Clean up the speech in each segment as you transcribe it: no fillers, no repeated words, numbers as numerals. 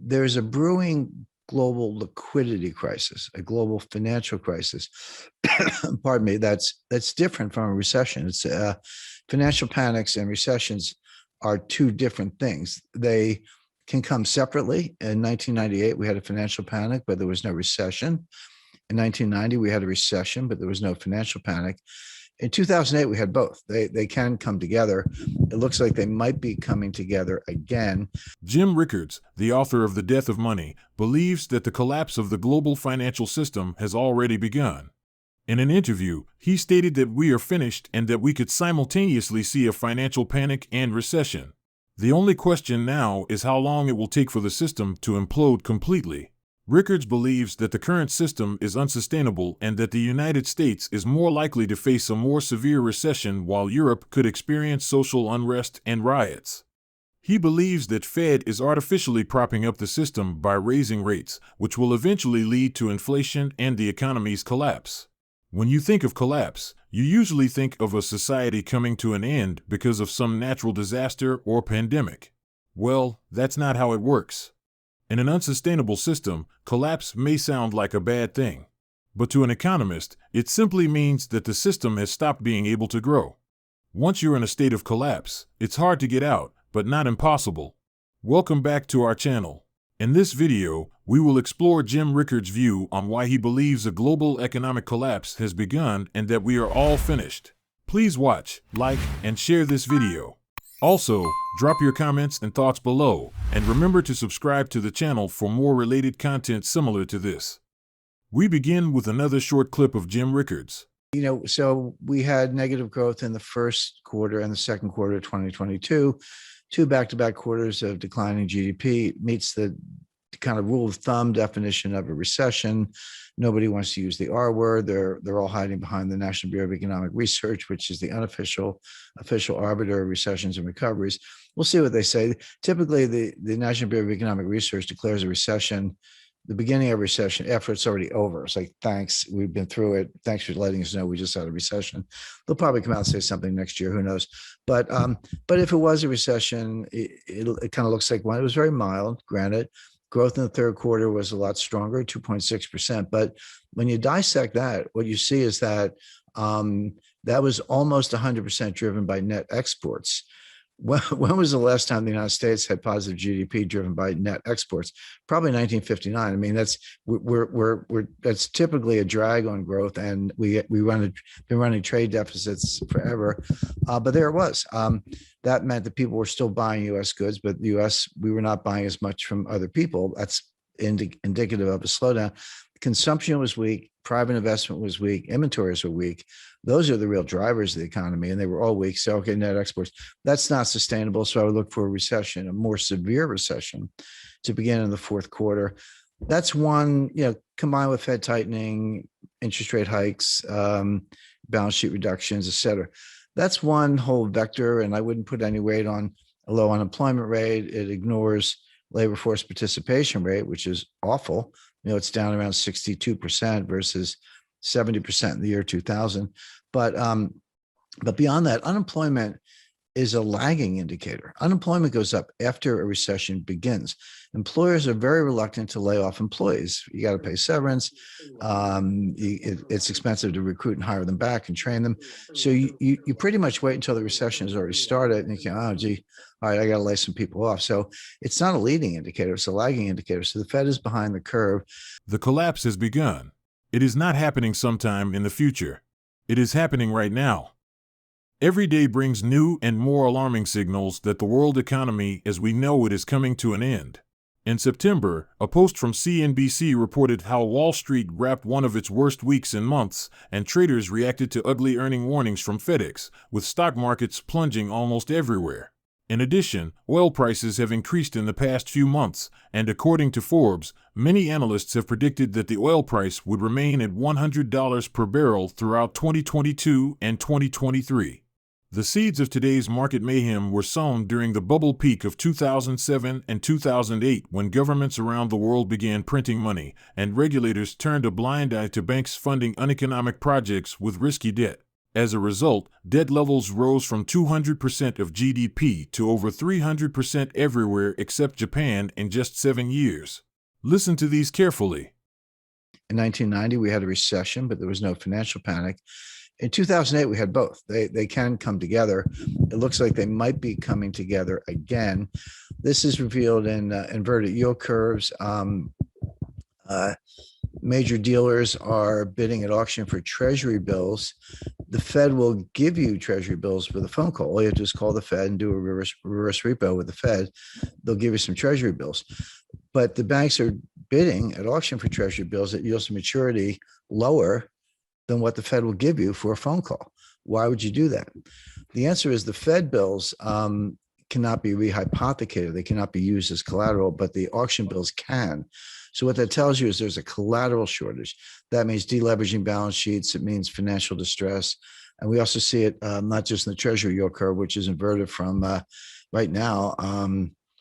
there's a brewing global liquidity crisis, a global financial crisis. Pardon me. That's different from a recession. It's financial panics and recessions are two different things. They can come separately. In 1998, we had a financial panic, but there was no recession. In 1990, we had a recession, but there was no financial panic. In 2008, we had both. They can come together. It looks like they might be coming together again. Jim Rickards, the author of The Death of Money, believes that the collapse of the global financial system has already begun. In an interview, he stated that we are finished and that we could simultaneously see a financial panic and recession. The only question now is how long it will take for the system to implode completely. Rickards believes that the current system is unsustainable and that the United States is more likely to face a more severe recession while Europe could experience social unrest and riots. He believes that Fed is artificially propping up the system by raising rates, which will eventually lead to inflation and the economy's collapse. When you think of collapse, you usually think of a society coming to an end because of some natural disaster or pandemic. Well, that's not how it works. In an unsustainable system, collapse may sound like a bad thing. But to an economist, it simply means that the system has stopped being able to grow. Once you're in a state of collapse, it's hard to get out, but not impossible. Welcome back to our channel. In this video, we will explore Jim Rickards' view on why he believes a global economic collapse has begun and that we are all finished. Please watch, like, and share this video. Also, drop your comments and thoughts below, and remember to subscribe to the channel for more related content similar to this. We begin with another short clip of Jim Rickards. So we had negative growth in the first quarter and the second quarter of 2022, two back-to-back quarters of declining GDP. It meets the kind of rule of thumb definition of a recession. Nobody wants to use the R word. They're all hiding behind the National Bureau of Economic Research, which is the official arbiter of recessions and recoveries. We'll see what they say. Typically, the National Bureau of Economic Research declares a recession, the beginning of a recession, after it's already over. It's like, thanks, we've been through it. Thanks for letting us know we just had a recession. They'll probably come out and say something next year. Who knows? But if it was a recession, it kind of looks like one. It was very mild, granted. Growth in the third quarter was a lot stronger, 2.6%. But when you dissect that, what you see is that that was almost 100% driven by net exports. When was the last time the United States had positive GDP driven by net exports? Probably 1959. I mean, that's typically a drag on growth, and been running trade deficits forever. But there it was. That meant that people were still buying U.S. goods, but the U.S. we were not buying as much from other people. That's indicative of a slowdown. Consumption was weak, private investment was weak, inventories were weak. Those are the real drivers of the economy, and they were all weak. So, okay, net exports, that's not sustainable. So I would look for a recession, a more severe recession to begin in the fourth quarter. That's one, combined with Fed tightening, interest rate hikes, balance sheet reductions, et cetera. That's one whole vector, and I wouldn't put any weight on a low unemployment rate. It ignores labor force participation rate, which is awful. It's down around 62% versus 70% in the year 2000. But beyond that, unemployment is a lagging indicator. Unemployment goes up after a recession begins. Employers are very reluctant to lay off employees. You got to pay severance. It's expensive to recruit and hire them back and train them. So you pretty much wait until the recession has already started, and you can, oh, gee, all right, I got to lay some people off. So it's not a leading indicator, it's a lagging indicator. So the Fed is behind the curve. The collapse has begun. It is not happening sometime in the future. It is happening right now. Every day brings new and more alarming signals that the world economy as we know it is coming to an end. In September, a post from CNBC reported how Wall Street wrapped one of its worst weeks in months, and traders reacted to ugly earning warnings from FedEx, with stock markets plunging almost everywhere. In addition, oil prices have increased in the past few months, and according to Forbes, many analysts have predicted that the oil price would remain at $100 per barrel throughout 2022 and 2023. The seeds of today's market mayhem were sown during the bubble peak of 2007 and 2008 when governments around the world began printing money, and regulators turned a blind eye to banks funding uneconomic projects with risky debt. As a result, debt levels rose from 200% of GDP to over 300% everywhere except Japan in just 7 years. Listen to these carefully. In 1990, we had a recession, but there was no financial panic. In 2008, we had both. They can come together. It looks like they might be coming together again. This is revealed in inverted yield curves. Major dealers are bidding at auction for treasury bills. The Fed will give you treasury bills with a phone call. All you have to do is call the Fed and do a reverse repo with the Fed. They'll give you some treasury bills. But the banks are bidding at auction for treasury bills at yields to maturity lower than what the Fed will give you for a phone call. Why would you do that? The answer is the Fed bills cannot be rehypothecated. They cannot be used as collateral, but the auction bills can. So what that tells you is there's a collateral shortage. That means deleveraging balance sheets. It means financial distress. And we also see it not just in the treasury yield curve, which is inverted from right now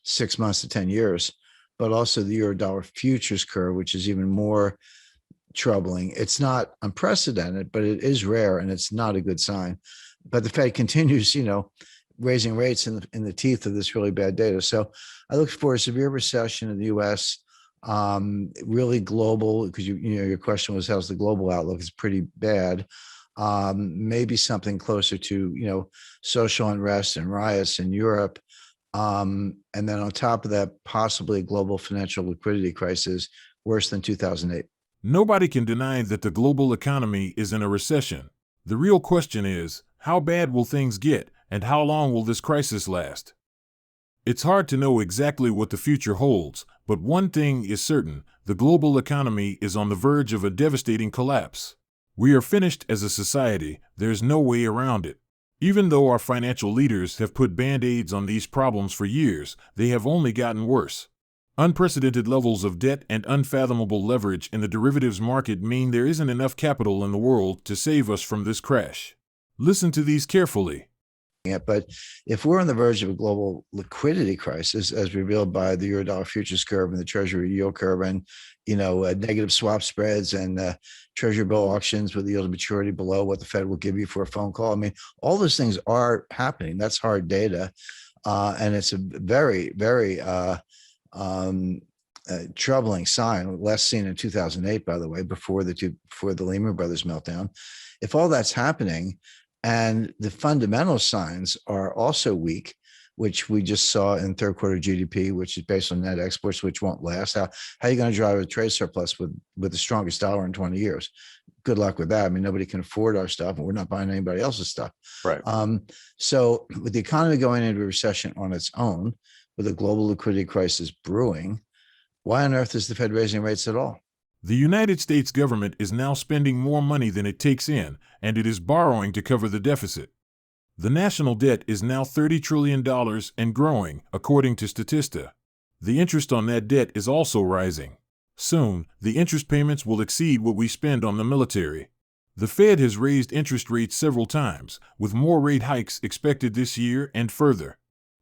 6 months to 10 years, but also the euro-dollar futures curve, which is even more troubling. It's not unprecedented, but it is rare, and it's not a good sign. But the Fed continues, raising rates in the teeth of this really bad data. So I look for a severe recession in the U.S., really global, because your question was how's the global outlook? It's pretty bad. Maybe something closer to social unrest and riots in Europe, and then on top of that, possibly a global financial liquidity crisis worse than 2008. Nobody can deny that the global economy is in a recession. The real question is, how bad will things get, and how long will this crisis last? It's hard to know exactly what the future holds, but one thing is certain: the global economy is on the verge of a devastating collapse. We are finished as a society. There's no way around it. Even though our financial leaders have put band-aids on these problems for years, they have only gotten worse. Unprecedented levels of debt and unfathomable leverage in the derivatives market mean there isn't enough capital in the world to save us from this crash. Listen to these carefully. But if we're on the verge of a global liquidity crisis, as revealed by the euro-dollar futures curve and the treasury yield curve, and negative swap spreads and treasury bill auctions with the yield to maturity below what the Fed will give you for a phone call, all those things are happening. That's hard data, and it's a very, very troubling sign. Last seen in 2008, by the way, before the Lehman Brothers meltdown. If all that's happening, and the fundamental signs are also weak, which we just saw in third quarter GDP, which is based on net exports, which won't last. How are you going to drive a trade surplus with the strongest dollar in 20 years? Good luck with that. Nobody can afford our stuff, and we're not buying anybody else's stuff. Right. So with the economy going into a recession on its own, with a global liquidity crisis brewing, why on earth is the Fed raising rates at all? The United States government is now spending more money than it takes in, and it is borrowing to cover the deficit. The national debt is now $30 trillion and growing, according to Statista. The interest on that debt is also rising. Soon, the interest payments will exceed what we spend on the military. The Fed has raised interest rates several times, with more rate hikes expected this year and further.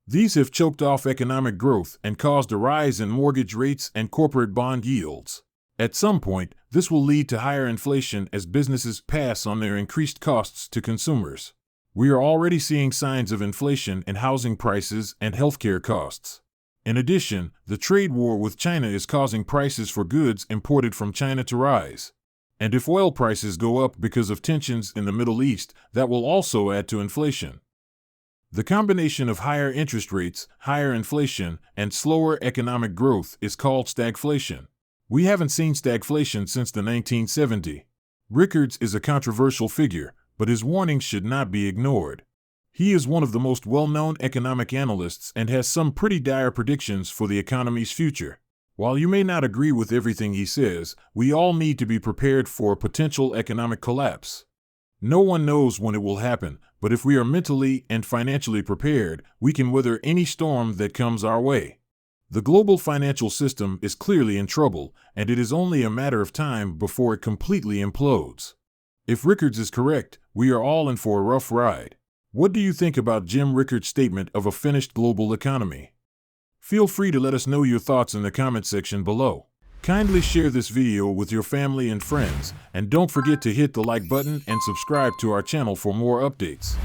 These have choked off economic growth and caused a rise in mortgage rates and corporate bond yields. At some point, this will lead to higher inflation as businesses pass on their increased costs to consumers. We are already seeing signs of inflation in housing prices and healthcare costs. In addition, the trade war with China is causing prices for goods imported from China to rise. And if oil prices go up because of tensions in the Middle East, that will also add to inflation. The combination of higher interest rates, higher inflation, and slower economic growth is called stagflation. We haven't seen stagflation since the 1970s. Rickards is a controversial figure, but his warnings should not be ignored. He is one of the most well-known economic analysts and has some pretty dire predictions for the economy's future. While you may not agree with everything he says, we all need to be prepared for a potential economic collapse. No one knows when it will happen, but if we are mentally and financially prepared, we can weather any storm that comes our way. The global financial system is clearly in trouble, and it is only a matter of time before it completely implodes. If Rickards is correct, we are all in for a rough ride. What do you think about Jim Rickards' statement of a finished global economy? Feel free to let us know your thoughts in the comment section below. Kindly share this video with your family and friends, and don't forget to hit the like button and subscribe to our channel for more updates.